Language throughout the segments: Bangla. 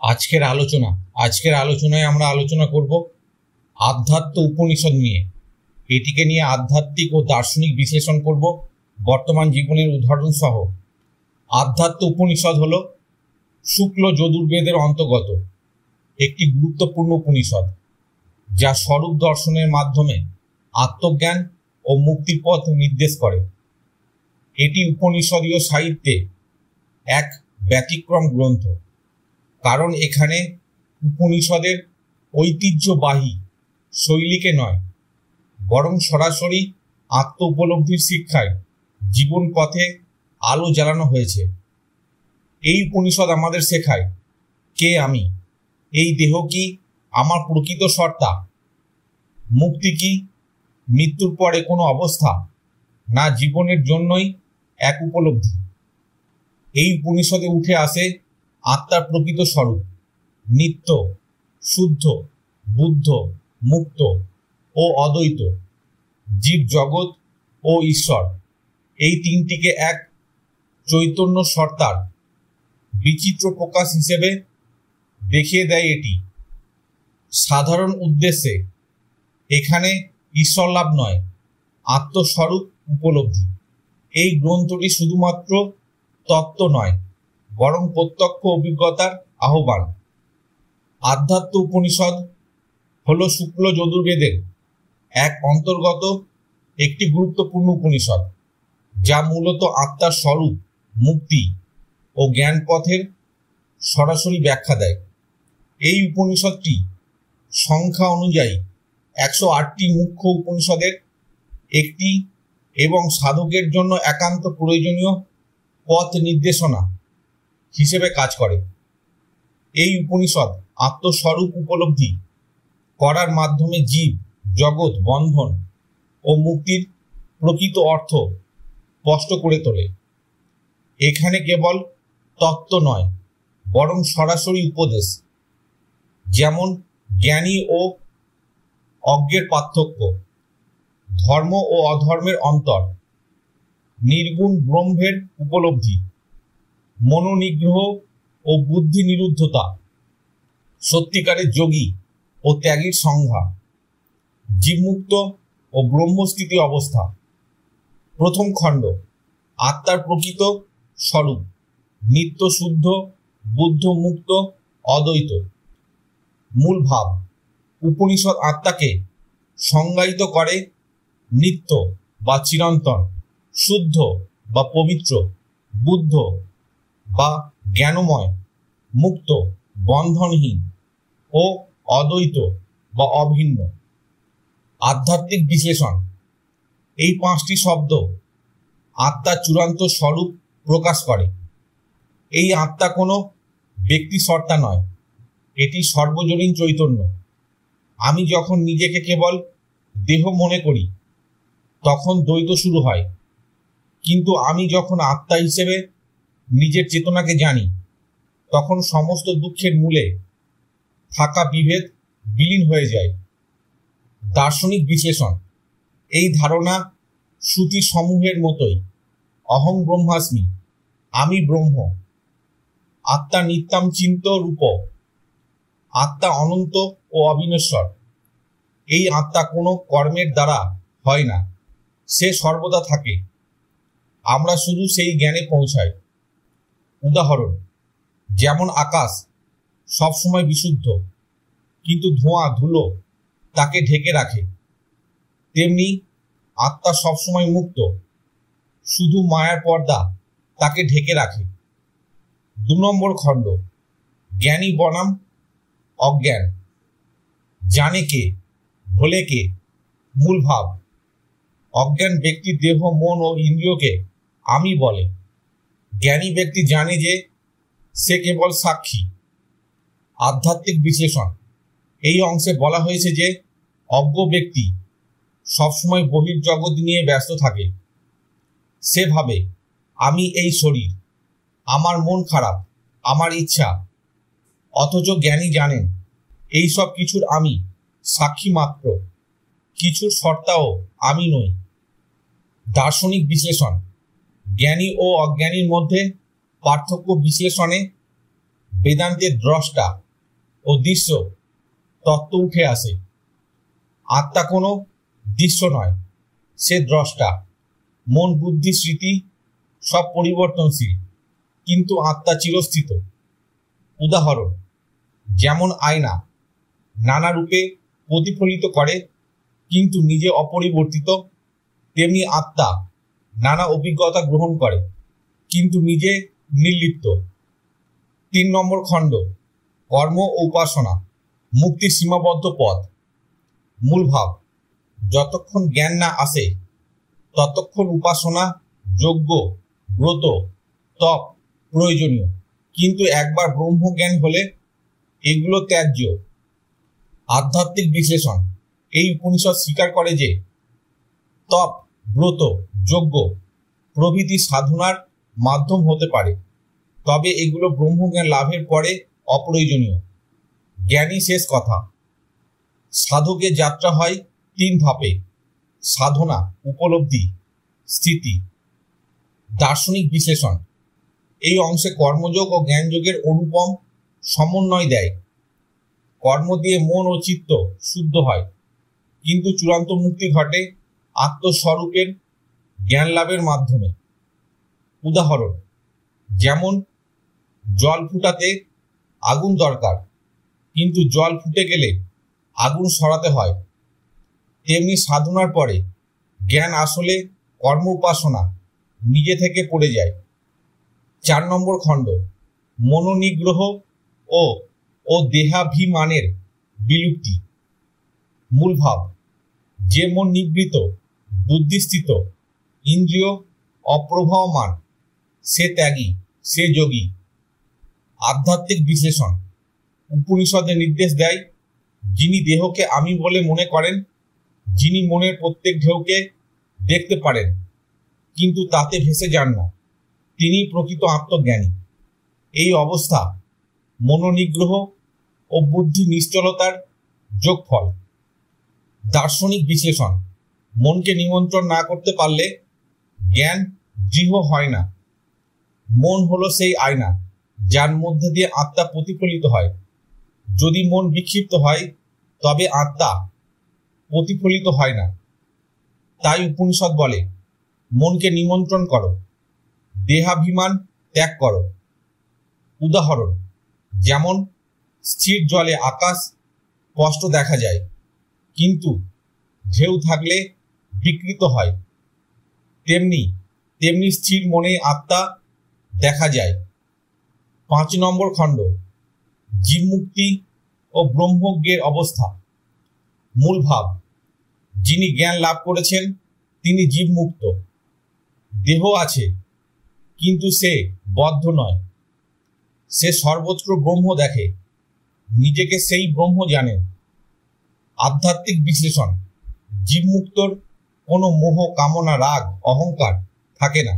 আজকের আলোচনায় আমরা আলোচনা করব আধ্যাত্ম উপনিষদ নিয়ে। এটিকে নিয়ে আধ্যাত্মিক ও দার্শনিক বিশ্লেষণ করব বর্তমান জীবনের উদাহরণ সহ। আধ্যাত্ম উপনিষদ হলো শুক্ল যজুর্বেদের অন্তর্গত একটি গুরুত্বপূর্ণ উপনিষদ, যা স্বরূপ দর্শনের মাধ্যমে আত্মজ্ঞান ও মুক্তির পথ নির্দেশ করে। এটি উপনিষদীয় সাহিত্যে এক ব্যতিক্রম গ্রন্থ, কারণ এখানে উপনিষদের ঐতিহ্যবাহী শৈলীকে নয়, বরং সরাসরি আত্ম উপলব্ধির শিক্ষায় জীবন পথে আলো জ্বালানো হয়েছে। এই উপনিষদ আমাদের শেখায় কে আমি, এই দেহ কি আমার প্রকৃত সত্তা, মুক্তি কি মৃত্যুর পরে কোনো অবস্থা, না জীবনের জন্যই এক উপলব্ধি। এই উপনিষদে উঠে আসে আত্মার প্রকৃত স্বরূপ, নিত্য, শুদ্ধ, বুদ্ধ, মুক্ত ও অদ্বৈত, জীব জগৎ ও ঈশ্বর, এই তিনটিকে এক চৈতন্য সত্তার বিচিত্র প্রকাশ হিসেবে দেখিয়ে দেয়। এটি সাধারণ উদ্দেশ্যে এখানে ঈশ্বর লাভ নয়, আত্মস্বরূপ উপলব্ধি। এই গ্রন্থটি শুধুমাত্র তত্ত্ব নয়, বরং প্রত্যক্ষ অভিজ্ঞতার আহ্বান। আধ্যাত্ম উপনিষদ হল শুক্ল যজুর্বেদের এক অন্তর্গত একটি গুরুত্বপূর্ণ উপনিষদ, যা মূলত আত্মার স্বরূপ, মুক্তি ও জ্ঞান পথের সরাসরি ব্যাখ্যা দেয়। এই উপনিষদটি সংখ্যা অনুযায়ী 108টি মুখ্য উপনিষদের একটি এবং সাধকের জন্য একান্ত প্রয়োজনীয় পথ নির্দেশনা হিসেবে কাজ করে। এই উপনিষদ আত্মস্বরূপ উপলব্ধি করার মাধ্যমে জীব জগৎ বন্ধন ও মুক্তির প্রকৃত অর্থ স্পষ্ট করে তোলে। এখানে কেবল তত্ত্ব নয়, বরং সরাসরি উপদেশ, যেমন জ্ঞানী ও অজ্ঞের পার্থক্য, ধর্ম ও অধর্মের অন্তর, নির্গুণ ব্রহ্মের উপলব্ধি, মনোনিগ্রহ ও বুদ্ধি নিরুদ্ধতা, সত্যিকারের যোগী ও ত্যাগীর সংজ্ঞা, জীবমুক্ত ও ব্রহ্মস্থিতি অবস্থা। প্রথম খণ্ড, আত্মার প্রকৃত স্বরূপ, নিত্য, শুদ্ধ, বুদ্ধ, মুক্ত, অদ্বৈত। মূল ভাব, উপনিষদ আত্মাকে সংজ্ঞায়িত করে নিত্য বা চিরন্তন, শুদ্ধ বা পবিত্র, বুদ্ধ বা জ্ঞানময়, মুক্ত বন্ধনহীন ও অদ্বৈত বা অভিন্ন। আধ্যাত্মিক বিশ্লেষণ, এই 5টি শব্দ আত্মার চূড়ান্ত স্বরূপ প্রকাশ করে। এই আত্মা কোনো ব্যক্তি সত্তা নয়, এটি সর্বজনীন চৈতন্য। আমি যখন নিজেকে কেবল দেহ মনে করি, তখন দ্বৈত শুরু হয়, কিন্তু আমি যখন আত্মা হিসেবে নিজের চেতনাকে জানি, তখন সমস্ত দুঃখের মূলে থাকা বিভেদ বিলীন হয়ে যায়। দার্শনিক বিশ্লেষণ, এই ধারণা শ্রুতি সমূহের মতোই, অহং ব্রহ্মাস্মি, আমি ব্রহ্ম, আত্মা নিত্যাম চিন্ত রূপ, আত্মা অনন্ত ও অবিনশ্বর। এই আত্মা কোনো কর্মের দ্বারা হয় না, সে সর্বদা থাকে, আমরা শুধু সেই জ্ঞানে পৌঁছাই। উদাহরণ, যেমন আকাশ সবসময় বিশুদ্ধ, কিন্তু ধোঁয়া ধুলো তাকে ঢেকে রাখে, তেমনি আত্মা সবসময় মুক্ত, শুধু মায়ার পর্দা তাকে ঢেকে রাখে। 2 নম্বর খণ্ড, জ্ঞানী বনাম অজ্ঞান। জানে কে, ভোলে কে। মূল ভাব, অজ্ঞান ব্যক্তি দেহ, মন ও ইন্দ্রিয়কে আমি বলে। জ্ঞানী ব্যক্তি জানে যে সে কেবল সাক্ষী। আধ্যাত্মিক বিশ্লেষণ, এই অংশে বলা হয়েছে যে অজ্ঞ ব্যক্তি সবসময় বহির্জগৎ নিয়ে ব্যস্ত থাকে। সে ভাবে আমি এই শরীর, আমার মন খারাপ, আমার ইচ্ছা। অথচ জ্ঞানী জানেন এই সব কিছুর আমি সাক্ষী মাত্র, কিছুর সত্তাও আমি নই। দার্শনিক বিশ্লেষণ, জ্ঞানী ও অজ্ঞানীর মধ্যে পার্থক্য বিশ্লেষণে বেদান্তের দ্রষ্টা ও দৃশ্য তত্ত্ব উঠে আসে। আত্মা কোনো দৃশ্য নয়, সে দ্রষ্টা। মন, বুদ্ধি, স্মৃতি সব পরিবর্তনশীল, কিন্তু আত্মা চিরস্থিত। উদাহরণ, যেমন আয়না নানা রূপে প্রতিফলিত করে কিন্তু নিজে অপরিবর্তিত, তেমনি আত্মা নানা অভিজ্ঞতা গ্রহণ করে কিন্তু নিজে নির্লিপ্ত। 3 নম্বর খণ্ড, কর্ম ও উপাসনা, মুক্তির সীমাবদ্ধ পথ। মূল ভাব, যতক্ষণ জ্ঞান না আসে ততক্ষণ উপাসনা, যজ্ঞ, ব্রত, তপ প্রয়োজনীয়, কিন্তু একবার ব্রহ্মজ্ঞান হলে এগুলো ত্যায্য। আধ্যাত্মিক বিশ্লেষণ, এই উপনিষদ স্বীকার করে যে তপ, ব্রত, যজ্ঞ প্রভৃতি সাধনার মাধ্যম হতে পারে, তবে এগুলো ব্রহ্মজ্ঞান লাভের পরে অপ্রয়োজনীয়। জ্ঞানই শেষ কথা। সাধকের যাত্রা হয় 3 ধাপে: সাধনা, উপলব্ধি, স্থিতি। দার্শনিক বিশ্লেষণ, এই অংশে কর্মযোগ ও জ্ঞানযোগের অনুপম সমন্বয় দেয়। কর্ম দিয়ে মন ও চিত্ত শুদ্ধ হয়, কিন্তু চূড়ান্ত মুক্তি ঘটে আত্মস্বরূপের জ্ঞান লাভের মাধ্যমে। উদাহরণ, যেমন জল ফুটাতে আগুন দরকার, কিন্তু জল ফুটে গেলে আগুন সরাতে হয়, তেমনি সাধনার পরে জ্ঞান আসলে কর্ম উপাসনা নিজে থেকে পড়ে যায়। 4 নম্বর খণ্ড, মনোনিগ্রহ ও দেহাভিমানের বিলুপ্তি। মূল ভাব, যে মন নিবৃত, বুদ্ধিস্থিত, ইন্দ্রিয় অপ্রবাহমান, সে ত্যাগী, সে যোগী। আধ্যাত্মিক বিশ্লেষণ, উপনিষদে নির্দেশ দেয় যিনি দেহকে আমি বলে মনে করেন, যিনি মনের প্রত্যেক ঢেউকে দেখতে পারেন কিন্তু তাতে ভেসে যান না, তিনি প্রকৃত আত্মজ্ঞানী। এই অবস্থা মনোনিগ্রহ ও বুদ্ধি নিশ্চলতার যোগফল। দার্শনিক বিশ্লেষণ, মনকে নিমন্ত্রণ না করতে পারলে জ্ঞান দৃঢ় হয় না। মন হলো সেই আয়না যার মধ্যে দিয়ে আত্মা প্রতিফলিত হয়। যদি মন বিক্ষিপ্ত হয় তবে আত্মা প্রতিফলিত হয় না। তাই উপনিষদ বলে, মনকে নিমন্ত্রণ করো, দেহাভিমান ত্যাগ করো। উদাহরণ, যেমন স্থির জলে আকাশ স্পষ্ট দেখা যায়, কিন্তু ঢেউ থাকলে বিকৃত হয়, তেমনি স্থির মনে আত্মা দেখা যায়। 5 নম্বর খণ্ড, জীবমুক্তি ও ব্রহ্মজ্ঞের অবস্থা। মূল ভাব, যিনি জ্ঞান লাভ করেছেন তিনি জীবমুক্ত। দেহ আছে কিন্তু সে বদ্ধ নয়, সে সর্বত্র ব্রহ্ম দেখে, নিজেকে সেই ব্রহ্ম জানেন। আধ্যাত্মিক বিশ্লেষণ, জীবমুক্তর কোনো মোহ, কামনা, রাগ, অহংকার থাকে না।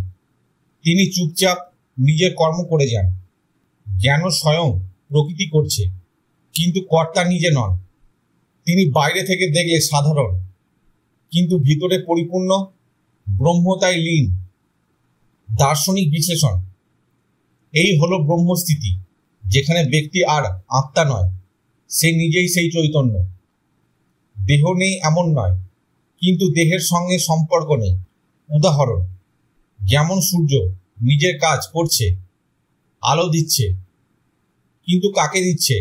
তিনি চুপচাপ নিজের কর্ম করে যান। জ্ঞান স্বয়ং প্রকৃতি করছে, কিন্তু কর্তা নিজে নন। তিনি বাইরে থেকে দেখলে সাধারণ, কিন্তু ভিতরে পরিপূর্ণ ব্রহ্মতায় লীন। দার্শনিক বিশ্লেষণ, এই হলো ব্রহ্মস্থিতি, যেখানে ব্যক্তি আর আত্মা নয়, সে নিজেই সেই চৈতন্য। দেহ নেই এমন নয়, কিন্তু দেহের সঙ্গে সম্পর্ক নেই। উদাহরণ, যেমন সূর্য নিজের কাজ করছে, আলো দিচ্ছে, কিন্তু কাকে দিচ্ছে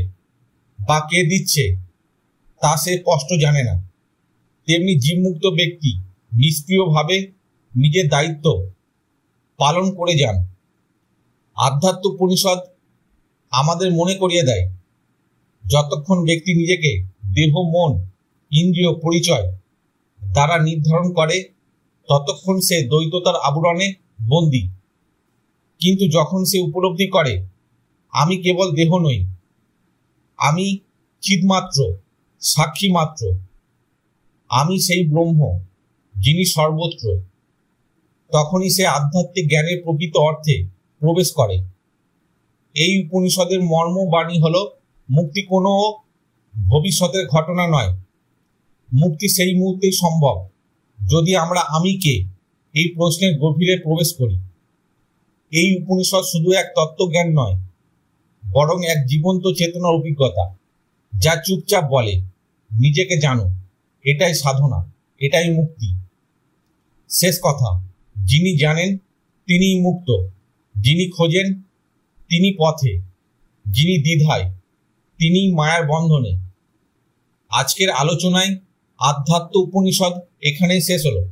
বা কে দিচ্ছে তা সে স্পষ্ট জানে না। তেমনি জীবমুক্ত ব্যক্তি নিষ্ক্রিয়ভাবে নিজের দায়িত্ব পালন করে যান। আধ্যাত্ম উপনিষদ আমাদের মনে করিয়ে দেয়, যতক্ষণ ব্যক্তি নিজেকে দেহ, মন, ইন্দ্রিয় পরিচয় দ্বারা নির্ধারণ করে ততক্ষণ সে দ্বৈততার আবরণে বন্দী। কিন্তু যখন সে উপলব্ধি করে আমি কেবল দেহ নই, আমি চিৎমাত্র, সাক্ষী মাত্র, আমি সেই ব্রহ্ম যিনি সর্বত্র, তখনই সে আধ্যাত্মিক জ্ঞানের প্রকৃত অর্থে প্রবেশ করে। এই উপনিষদের মর্ম বাণী হল, মুক্তি কোনো ভবিষ্যতের ঘটনা নয়, মুক্তি সেই মুহূর্তেই সম্ভব যদি আমরা আমি কে এই প্রশ্নের গভীরে প্রবেশ করি। এই উপনিষদ শুধু এক তত্ত্বজ্ঞান নয়, বরং এক জীবন্ত চেতনার অভিজ্ঞতা, যা চুপচাপ বলে নিজেকে জানো, এটাই সাধনা, এটাই মুক্তি। শেষ কথা, যিনি জানেন তিনিই মুক্ত, যিনি খোঁজেন তিনি পথে, যিনি দ্বিধায় তিনিই মায়ার বন্ধনে। আজকের আলোচনায় আধ্যাত্ম উপনিষদ এখানেই শেষ হলো।